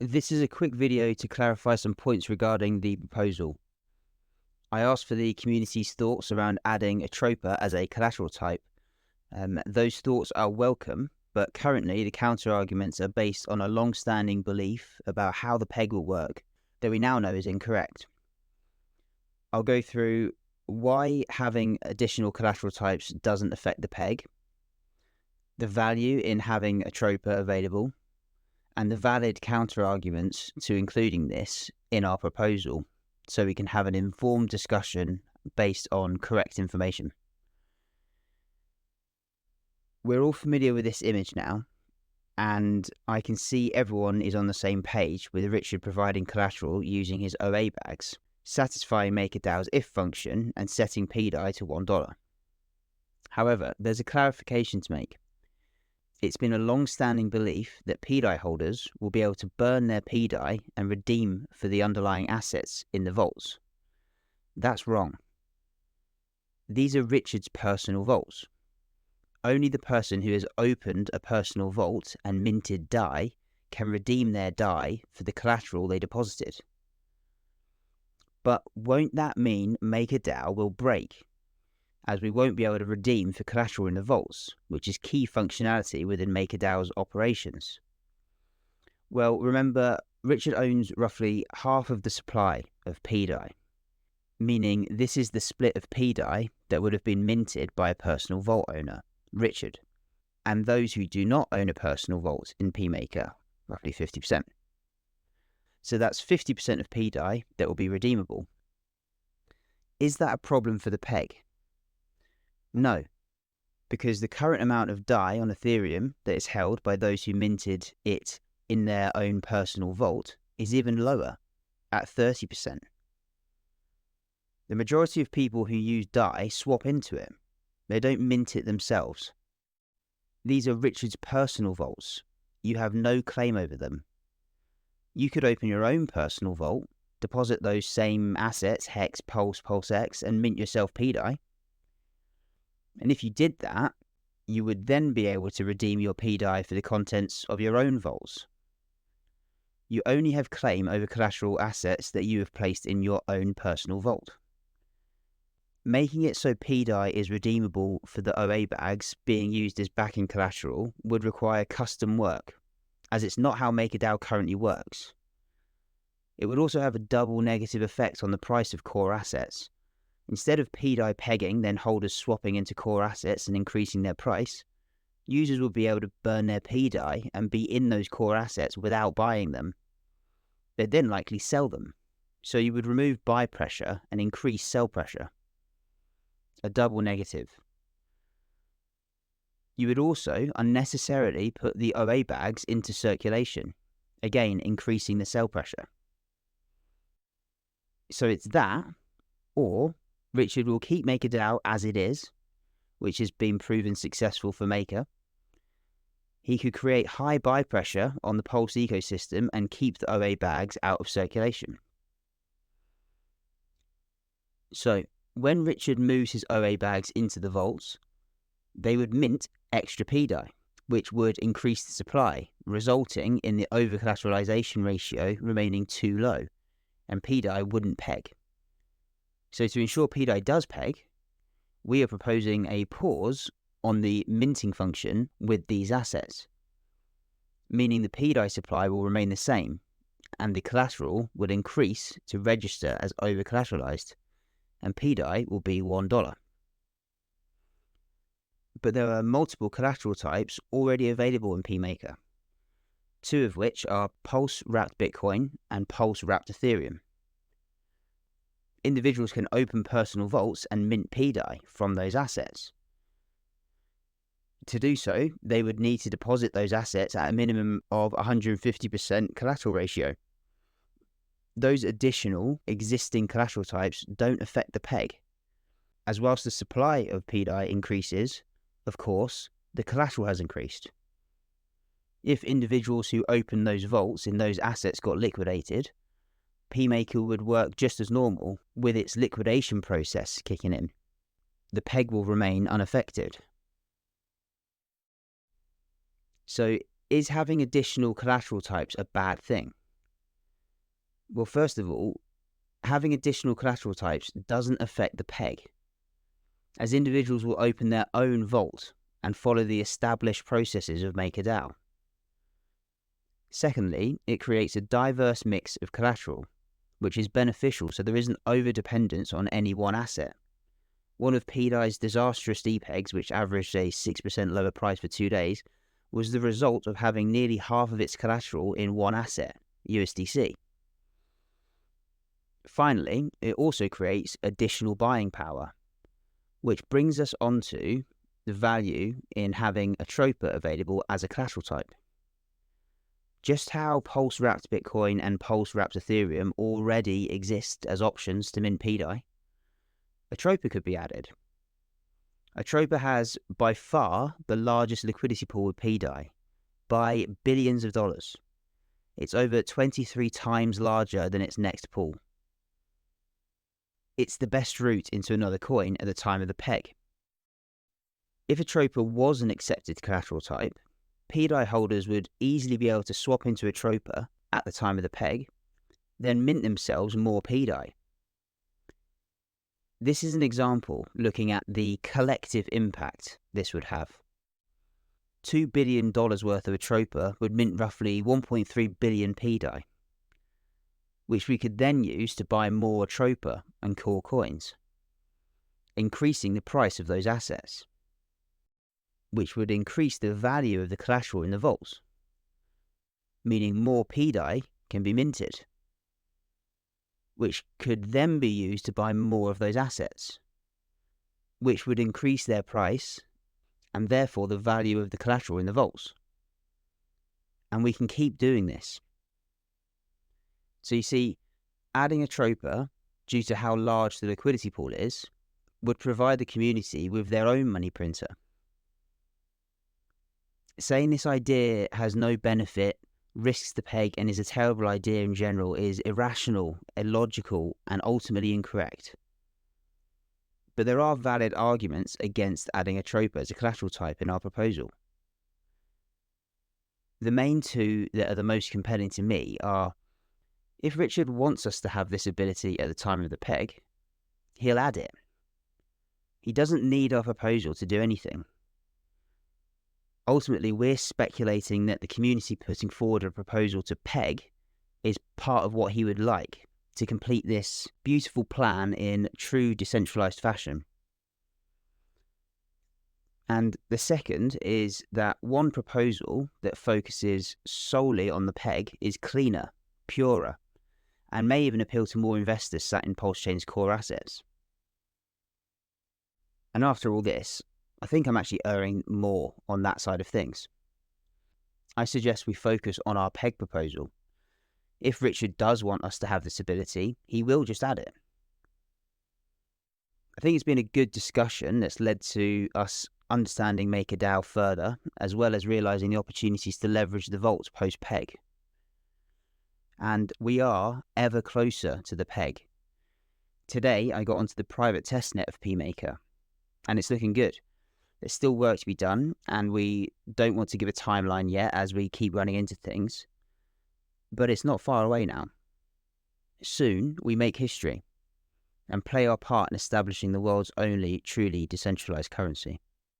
This is a quick video to clarify some points regarding the proposal. I asked for the community's thoughts around adding Atropa as a collateral type. Those thoughts are welcome, but currently the counter-arguments are based on a long-standing belief about how the peg will work that we now know is incorrect. I'll go through why having additional collateral types doesn't affect the peg, the value in having Atropa available, and the valid counter-arguments to including this in our proposal, so we can have an informed discussion based on correct information. We're all familiar with this image now, and I can see everyone is on the same page with Richard providing collateral using his OA bags, satisfying MakerDAO's if function and setting pDAI to $1. However, there's a clarification to make. It's been a long-standing belief that pDAI holders will be able to burn their pDAI and redeem for the underlying assets in the vaults. That's wrong. These are Richard's personal vaults. Only the person who has opened a personal vault and minted DAI can redeem their DAI for the collateral they deposited. But won't that mean MakerDAO will break, as we won't be able to redeem for collateral in the vaults, which is key functionality within MakerDAO's operations? Well, remember, Richard owns roughly half of the supply of pDAI, meaning this is the split of pDAI that would have been minted by a personal vault owner, Richard, and those who do not own a personal vault in pMaker, roughly 50%. So that's 50% of pDAI that will be redeemable. Is that a problem for the peg? No, because the current amount of DAI on Ethereum that is held by those who minted it in their own personal vault is even lower, at 30%. The majority of people who use DAI swap into it. They don't mint it themselves. These are Richard's personal vaults. You have no claim over them. You could open your own personal vault, deposit those same assets, Hex, Pulse, PulseX, and mint yourself pDAI. And if you did that, you would then be able to redeem your pDAI for the contents of your own vaults. You only have claim over collateral assets that you have placed in your own personal vault. Making it so pDAI is redeemable for the OA bags being used as backing collateral would require custom work, as it's not how MakerDAO currently works. It would also have a double negative effect on the price of core assets. Instead of pDAI pegging, then holders swapping into core assets and increasing their price, users will be able to burn their pDAI and be in those core assets without buying them. They'd then likely sell them. So you would remove buy pressure and increase sell pressure. A double negative. You would also unnecessarily put the OA bags into circulation, again increasing the sell pressure. So it's that, or Richard will keep MakerDAO as it is, which has been proven successful for Maker. He could create high buy pressure on the Pulse ecosystem and keep the OA bags out of circulation. So, when Richard moves his OA bags into the vaults, they would mint extra pDAI, which would increase the supply, resulting in the over-collateralization ratio remaining too low, and pDAI wouldn't peg. So to ensure pDAI does peg, we are proposing a pause on the minting function with these assets, meaning the pDAI supply will remain the same, and the collateral will increase to register as over-collateralized, and pDAI will be $1. But there are multiple collateral types already available in pMaker, two of which are Pulse-wrapped Bitcoin and Pulse-wrapped Ethereum. Individuals can open personal vaults and mint pDAI from those assets. To do so, they would need to deposit those assets at a minimum of 150% collateral ratio. Those additional existing collateral types don't affect the peg, as whilst the supply of pDAI increases, of course, the collateral has increased. If individuals who opened those vaults in those assets got liquidated, pMaker would work just as normal with its liquidation process kicking in. The peg will remain unaffected. So is having additional collateral types a bad thing? Well, first of all, having additional collateral types doesn't affect the peg, as individuals will open their own vault and follow the established processes of MakerDAO. Secondly, it creates a diverse mix of collateral, which is beneficial so there isn't over-dependence on any one asset. One of pDAI's disastrous DPEGs, which averaged a 6% lower price for 2 days, was the result of having nearly half of its collateral in one asset, USDC. Finally, it also creates additional buying power, which brings us onto the value in having Atropa available as a collateral type. Just how pulse-wrapped Bitcoin and pulse-wrapped Ethereum already exist as options to mint pDAI, Atropa could be added. Atropa has by far the largest liquidity pool with pDAI, by billions of dollars. It's over 23 times larger than its next pool. It's the best route into another coin at the time of the peg. If Atropa was an accepted collateral type, pDAI holders would easily be able to swap into Atropa at the time of the peg, then mint themselves more pDAI. This is an example looking at the collective impact this would have. $2 billion worth of Atropa would mint roughly 1.3 billion pDAI, which we could then use to buy more Atropa and core coins, increasing the price of those assets, which would increase the value of the collateral in the vaults, meaning more pDAI can be minted, which could then be used to buy more of those assets, which would increase their price and therefore the value of the collateral in the vaults. And we can keep doing this. So you see, adding Atropa, due to how large the liquidity pool is, would provide the community with their own money printer. Saying this idea has no benefit, risks the peg, and is a terrible idea in general is irrational, illogical, and ultimately incorrect. But there are valid arguments against adding Atropa as a collateral type in our proposal. The main two that are the most compelling to me are, if Richard wants us to have this ability at the time of the peg, he'll add it. He doesn't need our proposal to do anything. Ultimately, we're speculating that the community putting forward a proposal to peg is part of what he would like to complete this beautiful plan in true decentralized fashion. And the second is that one proposal that focuses solely on the peg is cleaner, purer, and may even appeal to more investors sat in PulseChain's core assets. And after all this, I think I'm actually erring more on that side of things. I suggest we focus on our peg proposal. If Richard does want us to have this ability, he will just add it. I think it's been a good discussion that's led to us understanding MakerDAO further, as well as realizing the opportunities to leverage the vaults post-peg. And we are ever closer to the peg. Today, I got onto the private testnet of pMaker, and it's looking good. There's still work to be done, and we don't want to give a timeline yet as we keep running into things. But it's not far away now. Soon, we make history and play our part in establishing the world's only truly decentralized currency.